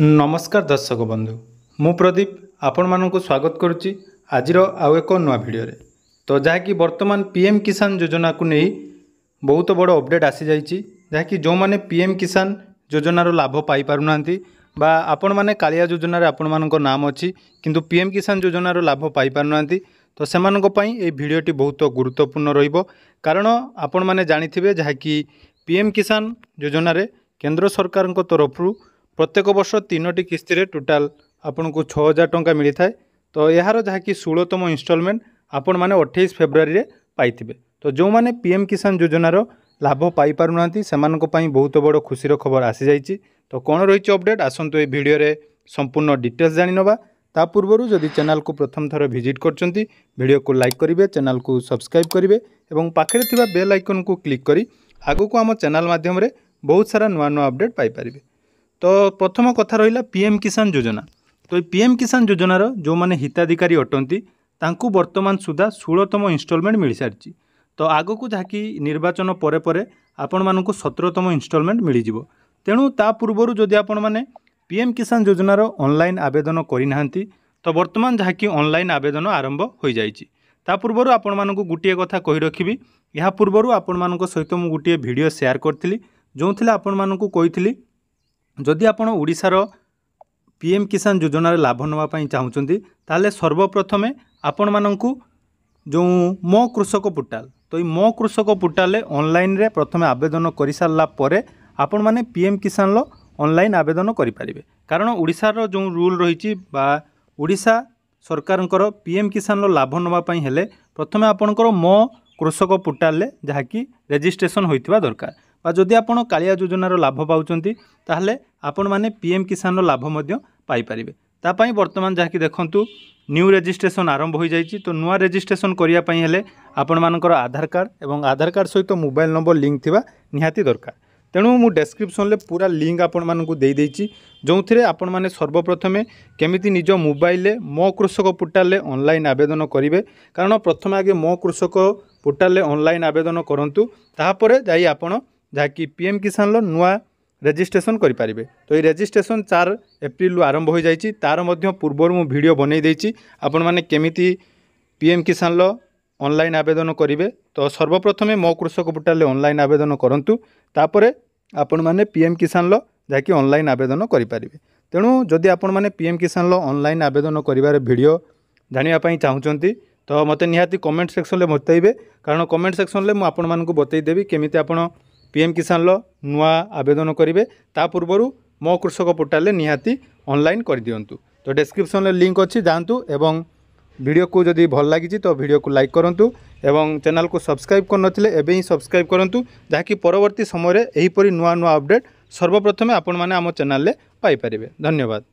नमस्कार दर्शक बंधु मु प्रदीप आपण मानक स्वागत करुच्ची आज आउ एक नुआ भिडियो तो जहाँकि वर्तमान पीएम किसान योजना को नहीं बहुत बड़ अपडेट आसी जाइए जहाँकि जो मैंने पीएम किसान योजनार लाभ पाई पारुना बा आपण मैंने कालिया योजन आपण मान नाम अच्छी किंतु पीएम किसान योजनार लाभ पाई पारुना तो से भिडियोटी बहुत गुरुत्वपूर्ण रहिबो कारण आपण मैंने जानिथिबे जहाँकि पीएम किसान योजन केंद्र सरकार तरफ प्रत्येक वर्ष 3टी किस्ती रे टोटाल आपन को 6000 टंका मिली थाए। तो यार जहाँकि 16तम इनस्टॉलमेंट आपण माने 28 फेब्रुआरी रे पाइथिबे। तो जो माने पीएम किसान योजनार लाभ पाई पारुनांती सेमानक पई बहुत बड़ खुशीर खबर आसी जाइछि। तो कौन रही अपडेट आसंतु ए वीडियो रे संपूर्ण डिटेल्स जानि नबा। ता पूर्वरु जदि चैनल को प्रथम थर विजिट करचंती वीडियो को लाइक करिवे, चैनल को सब्सक्राइब करिवे एवं पाखरे थिबा बेल आइकन को क्लिक करी आगु को हम चैनल माध्यम रे बहुत सारा नुआ नुआ अपडेट पाई परिबे। तो प्रथम कथा रहा पीएम किसान योजना। तो पीएम किसान योजनार जो मैंने हिताधिकारी अटंती तांकू वर्तमान सुधा 16तम इनस्टॉलमेंट मिल सारी। तो आग को जहाँकि निर्वाचन परे परे आपण मानक 17तम इनस्टॉलमेंट मिल जिवो। तेणु ता पूर्वरु जदि आपण माने पीएम किसान योजनार ऑनलाइन आवेदन करिना तो वर्तमान जहाँकि ऑनलाइन आवेदन आरंभ हो जाइछि। ता पूर्वरु आपण मानक गोटे कथा कहि रखिबी या पूर्वरु आपण मानक सहित मु गोटे वीडियो शेयर करथिली जोथिले आपण मानक कहिथिली जदि आपण ओडिशार पीएम किसान योजनार लाभ नापी चाहूँगी ताले सर्वप्रथमे आपण मानकु जो मो कृषक पोर्टाल तो ये मो कृषक पोर्टाल ऑनलाइन रे प्रथमे आवेदन कर सारा पर आपण माने पीएम किसान लो ऑनलाइन आवेदन करें। कारण ओडिशार जो रूल रही ओडिशा सरकार पीएम किसान लो लाभ नापी हेले प्रथमे आपणकर मो कृषक पोर्टाल जहाँकि रेजिस्ट्रेशन होइतिबा दरकार बा जदि आपण कालिया योजनार लाभ पाउचंती ताहले आपण माने पीएम किसान लाभ मध्य पाई परिबे। ता पई वर्तमान जहाँकि देखंतु न्यू रेजिस्ट्रेशन आरंभ हो जाइछि। तो नुआ रेजिस्ट्रेशन करिया पई हेले आपण मानकर आधार कार्ड एवं आधार कार्ड सहित मोबाइल नंबर लिंक थिबा निहाती दरकार। तेणु मु डिस्क्रिप्शन ले पूरा लिंक आपण मानकु देई देइछि जोंथिरे आपण माने सर्वप्रथमे केमिति निज मोबाइल ले मो कृषक पोर्टाल ले ऑनलाइन आवेदन करिवे। कारण प्रथमे आगे मो कृषक पोर्टाल ले ऑनलाइन आवेदन करंतु ताहापरे जाई आपण जहाँकि पीएम किसान लो नुआ रेजिस्ट्रेशन करें। तो ये रेजिस्ट्रेशन 4 एप्रिल आरंभ हो जाइए। तार मध्य पूर्वर मु वीडियो बनई देइछि आपण माने केमिति पीएम किसान लो ऑनलाइन आवेदन करेंगे। तो सर्वप्रथमे मो कृषक पोर्टाल ऑनलाइन आवेदन करंतु तापरे आपण माने पीएम किसान लो जाकि ऑनलाइन आवेदन करें। तेणु जदि आपण माने पीएम किसान लो ऑनलाइन आवेदन करिवार वीडियो जानिया पई चाहूचंती तो मते निहाती कमेंट सेक्शन ले बताइबे। कारण कमेंट सेक्शन ले मु आपण मानकु बतई देबी केमिति आपण पीएम किसान लो नुआ आवेदन करेंगे। ता पूर्वरु मो कृषक पोर्टाल निहाती ऑनलाइन कर दियंतु। तो डिस्क्रिप्शन ले लिंक अच्छी जातु एवं वीडियो को जदि भल लगी तो वीडियो को लाइक करंतु एवं चैनल को सब्सक्राइब करनथिले एबे ही सब्सक्राइब करंतु जाकि परवर्ती समय रे एही परि नुआ नुआ अपडेट सर्वप्रथमे आपण माने आम चैनल ले पाई परिबे। धन्यवाद।